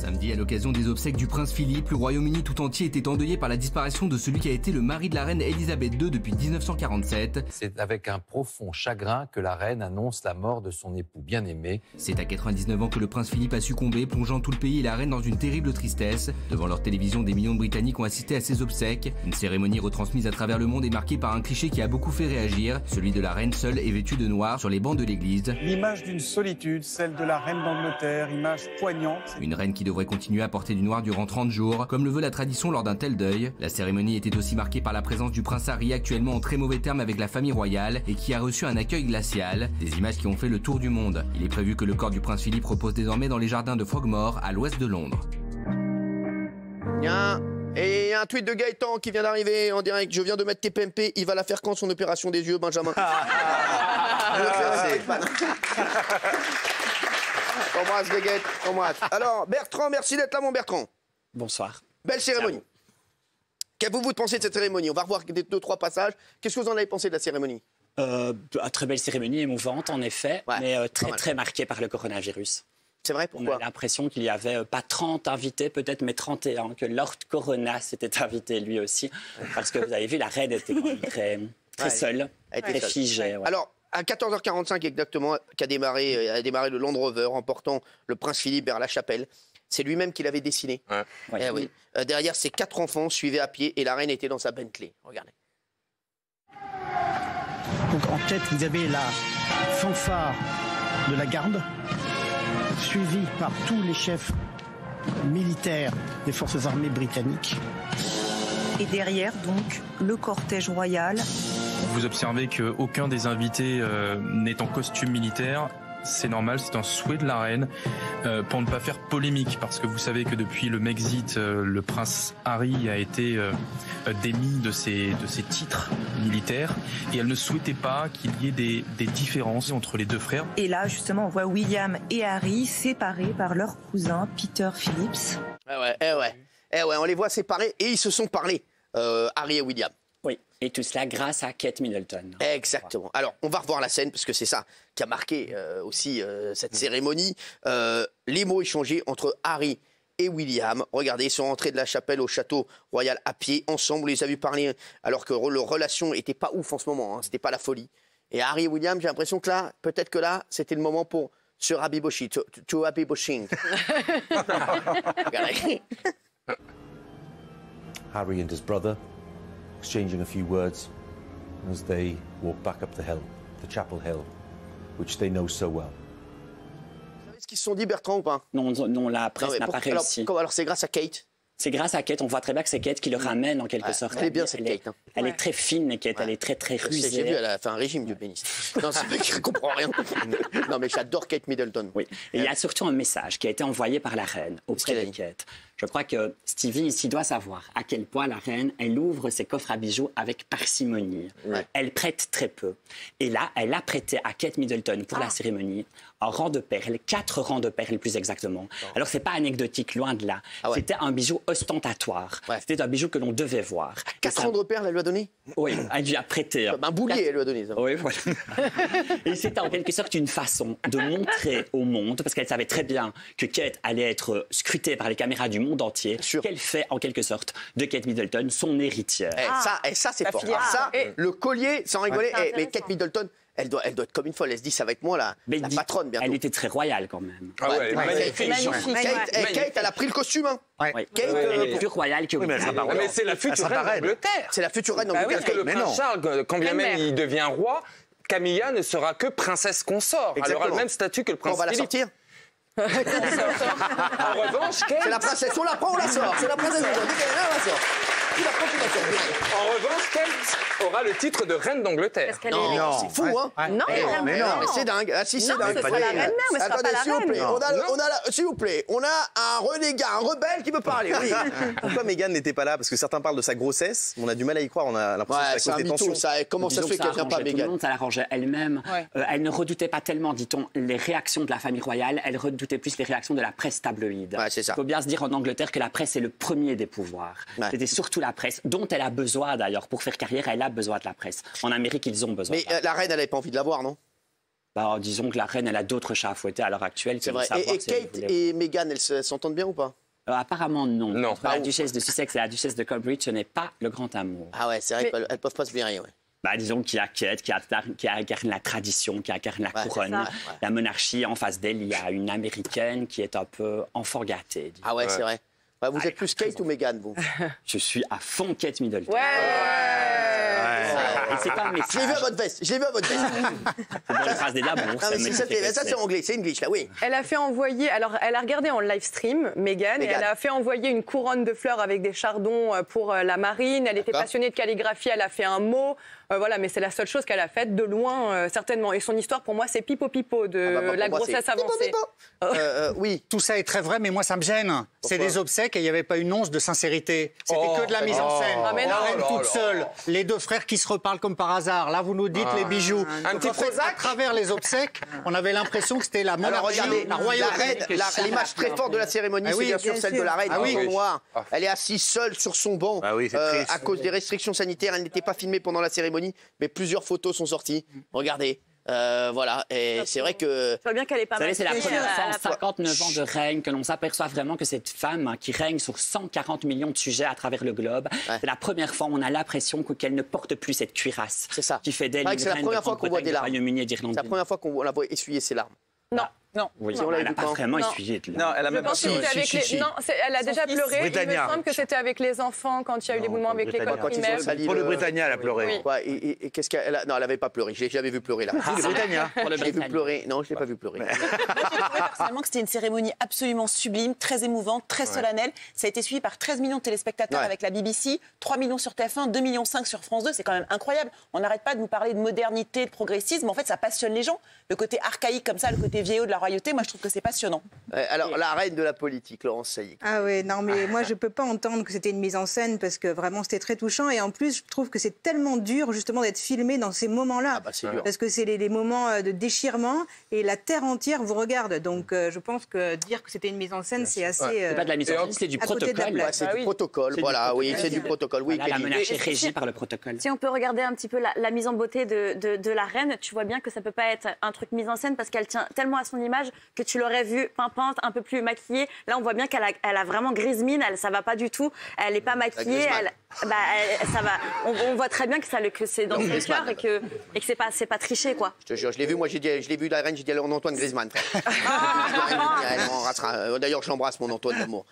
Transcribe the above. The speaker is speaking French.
Samedi, à l'occasion des obsèques du prince Philippe, le Royaume-Uni tout entier était endeuillé par la disparition de celui qui a été le mari de la reine Elisabeth II depuis 1947. C'est avec un profond chagrin que la reine annonce la mort de son époux bien-aimé. C'est à 99 ans que le prince Philippe a succombé, plongeant tout le pays et la reine dans une terrible tristesse. Devant leur télévision, des millions de Britanniques ont assisté à ses obsèques. Une cérémonie retransmise à travers le monde est marquée par un cliché qui a beaucoup fait réagir, celui de la reine seule et vêtue de noir sur les bancs de l'église. L'image d'une solitude, celle de la reine d'Angleterre, image poignante. Une reine qui devrait continuer à porter du noir durant 30 jours, comme le veut la tradition lors d'un tel deuil. La cérémonie était aussi marquée par la présence du prince Harry, actuellement en très mauvais termes avec la famille royale et qui a reçu un accueil glacial. Des images qui ont fait le tour du monde. Il est prévu que le corps du prince Philippe repose désormais dans les jardins de Frogmore, à l'ouest de Londres. Et il y a un tweet de Gaëtan qui vient d'arriver en direct. Je viens de mettre TPMP, il va la faire quand son opération des yeux, Benjamin? Embrasse Guéguette, embrasse. Alors, Bertrand, merci d'être là, mon Bertrand. Bonsoir. Belle cérémonie. Qu'avez-vous pensé de cette cérémonie? On va revoir 2-3 passages. Qu'est-ce que vous en avez pensé de la cérémonie? Très belle cérémonie, émouvante en effet, Ouais, mais très marquée par le coronavirus. C'est vrai, On pourquoi? a l'impression qu'il n'y avait pas 30 invités, peut-être, mais 31, que Lord Corona s'était invité lui aussi. Parce que vous avez vu, la reine était quand même très seule, très figée. Ouais. Alors, à 14h45 exactement, a démarré le Land Rover, emportant le prince Philippe vers la chapelle. C'est lui-même qui l'avait dessiné. Ouais. Eh oui. Derrière, ses 4 enfants suivaient à pied et la reine était dans sa Bentley. Regardez. Donc en tête, vous avez la fanfare de la garde, suivie par tous les chefs militaires des forces armées britanniques. Et derrière, donc, le cortège royal. Vous observez qu'aucun des invités n'est en costume militaire. C'est normal, c'est un souhait de la reine pour ne pas faire polémique, parce que vous savez que depuis le Brexit, le prince Harry a été démis de ses titres militaires et elle ne souhaitait pas qu'il y ait des différences entre les deux frères. Et là, justement, on voit William et Harry séparés par leur cousin Peter Phillips. On les voit séparés et ils se sont parlé, Harry et William. Oui, et tout cela grâce à Kate Middleton. Exactement. Alors, on va revoir la scène, parce que c'est ça qui a marqué aussi cette cérémonie. Les mots échangés entre Harry et William. Regardez, ils sont rentrés de la chapelle au château royal à pied, ensemble. On les a vus parler, alors que leur relation n'était pas ouf en ce moment, hein. C'était pas la folie. Et Harry et William, j'ai l'impression que là, peut-être que là, c'était le moment pour se rabibocher, to rabiboching. Regardez. Harry and his brother exchanging a few words as they walk back up the hill, the chapel hill, which they know so well. Vous savez ce qu'ils se sont dit, Bertrand, ou pas? Non, la presse n'a pas réussi. Alors c'est grâce à Kate? C'est grâce à Kate, on voit très bien que c'est Kate qui le ramène en quelque sorte. Elle est bien, cette Kate. Hein. Elle est très fine, Kate, elle est très rusée. J'ai vu, elle a fait un régime, Dieu bénisse. Non, c'est vrai que je ne comprends rien. Non, mais j'adore Kate Middleton. Oui, et il y a surtout un message qui a été envoyé par la reine auprès de Kate. Je crois que Stevie ici doit savoir à quel point la reine, elle ouvre ses coffres à bijoux avec parcimonie. Ouais. Elle prête très peu. Et là, elle a prêté à Kate Middleton pour la cérémonie un rang de perles, 4 rangs de perles plus exactement. Alors, c'est pas anecdotique, loin de là. C'était un bijou ostentatoire. C'était un bijou que l'on devait voir. 4 rangs de perles, elle lui a donné? Oui, elle lui a prêté. Un boulier, elle lui a donné. Ça. Oui, voilà. Et c'était en quelque sorte une façon de montrer au monde, parce qu'elle savait très bien que Kate allait être scrutée par les caméras du monde entier, qu'elle fait en quelque sorte de Kate Middleton son héritière. Ça c'est fort. Ça, le collier, sans rigoler, mais Kate Middleton, elle doit être comme une folle. Elle se dit, ça va être moi la patronne bientôt. Elle était très royale quand même. Magnifique. Kate, elle a pris le costume. Hein. Kate, elle est plus royale que mais c'est la future reine d'Angleterre. C'est la future reine d'Angleterre. Parce que le prince Charles, quand bien même il devient roi, Camilla ne sera que princesse consort. Elle aura le même statut que le prince Philippe. On va la sortir. En revanche, Kate... C'est la princesse, on la prend, on la sort. C'est la princesse, on la sort. En revanche, Kate aura le titre de reine d'Angleterre. Non, c'est fou, hein? Non, mais c'est dingue. Ah, si, c'est dingue. Ce sera la reine-mère, mais ce sera pas la reine. S'il vous plaît, on a un renégat, un rebelle qui veut parler. Oui. Pourquoi Meghan n'était pas là? Parce que certains parlent de sa grossesse. On a du mal à y croire. On a l'impression que c'est à cause des tensions. Comment ça se fait qu'elle vient pas, Meghan? Ça l'arrangeait elle-même. Elle ne redoutait pas tellement, dit-on, les réactions de la famille royale. Elle redoutait plus les réactions de la presse tabloïde. Il faut bien se dire en Angleterre que la presse est le premier des pouvoirs. C'était surtout la presse, dont elle a besoin d'ailleurs. Pour faire carrière, elle a besoin de la presse. En Amérique, ils ont besoin. Mais la reine, elle n'avait pas envie de la voir, non? Disons que la reine, elle a d'autres chats à fouetter à l'heure actuelle. C'est vrai. Et Kate et Meghan, elles s'entendent bien ou pas? Apparemment, non. Entre la duchesse de Sussex et la duchesse de Cambridge, ce n'est pas le grand amour. Ah ouais, c'est vrai qu'elles peuvent pas se blairer, ouais. Disons qu'il y a Kate qui incarne la tradition, qui incarne la couronne, la monarchie. En face d'elle, il y a une américaine qui est un peu enfant gâtée. Ah ouais, c'est vrai. Vous êtes plus Kate ou Meghan, vous? Je suis à fond Kate Middleton. Ouais. Et c'est pas un message. Je l'ai vu à votre veste. C'est une phrase des d'amour. Ça, c'est anglais. C'est English, là, oui. Elle a fait envoyer... Alors, elle a regardé en live stream, Meghan, et elle a fait envoyer une couronne de fleurs avec des chardons pour la marine. Elle était passionnée de calligraphie. Elle a fait un mot. Voilà, mais c'est la seule chose qu'elle a faite, de loin, certainement. Et son histoire, pour moi, c'est pipo-pipo de la grossesse avancée. Oui. Tout ça est très vrai, mais moi, ça me gêne. C'est des obsèques et il n'y avait pas une once de sincérité. C'était que de la mise en scène. La reine toute seule, les deux frères qui se reparlent comme par hasard. Là, vous nous dites les bijoux. Un petit Prozac. À travers les obsèques, on avait l'impression que c'était la monarchie, la royauté. L'image très forte de la cérémonie, c'est bien sûr celle de la reine en noir. Elle est assise seule sur son banc. À cause des restrictions sanitaires, elle n'était pas filmée pendant la cérémonie. Mais plusieurs photos sont sorties. Regardez. Voilà. Et c'est vrai que... Je vois bien qu'elle est pas mal. C'est la première fois en 59 ans de règne que l'on s'aperçoit vraiment que cette femme qui règne sur 140 millions de sujets à travers le globe, c'est la première fois où on a l'impression qu'elle ne porte plus cette cuirasse. C'est ça. Qui fait d'elle une reine de Grande-Bretagne, du Royaume-Uni et d'Irlande. C'est la première fois qu'on la voit essuyer ses larmes. Non. Oui, elle n'a pas vraiment essuyé. Non, elle a même pas essuyé. Non, elle a déjà pleuré. Il me semble que c'était avec les enfants quand il y a eu les moments avec l'école primaire. Pour le Britannia, elle a pleuré. Et qu'est-ce qu'elle a... Non, elle n'avait pas pleuré. Je l'avais vu pleurer là. Le Britannia. Je l'ai vu pleurer. Non, je l'ai pas vu pleurer. Moi, j'ai trouvé personnellement que c'était une cérémonie absolument sublime, très émouvante, très solennelle. Ça a été suivi par 13 millions de téléspectateurs avec la BBC, 3 millions sur TF1, 2,5 millions sur France 2. C'est quand même incroyable. On n'arrête pas de nous parler de modernité, de progressisme. En fait, ça passionne les gens. Le côté archaïque comme ça, le côté vieillot de la royauté, moi, je trouve que c'est passionnant. Alors, la reine de la politique, Laurence Sailly. Ah oui, non, mais moi, je ne peux pas entendre que c'était une mise en scène parce que vraiment, c'était très touchant. Et en plus, je trouve que c'est tellement dur, justement, d'être filmé dans ces moments-là. Parce que c'est les moments de déchirement et la terre entière vous regarde. Donc, je pense que dire que c'était une mise en scène, c'est assez... C'est pas de la mise en scène, c'est du protocole. C'est du protocole, voilà, oui, c'est du protocole. Oui, la monarchie est régie par le protocole. Si on peut regarder un petit peu la mise en beauté de la reine, tu vois bien que ça peut pas être un truc mise en scène parce qu'elle tient tellement à son image que tu l'aurais vue pimpante, un peu plus maquillée. Là, on voit bien qu'elle a vraiment grise mine, ça va pas du tout. Elle est pas maquillée, ça va. On voit très bien que c'est dans son cœur et que c'est pas triché, quoi. Je te jure, je l'ai vu, moi, je l'ai vu la reine, j'ai dit Antoine Griezmann. D'ailleurs, je l'embrasse, mon Antoine d'amour.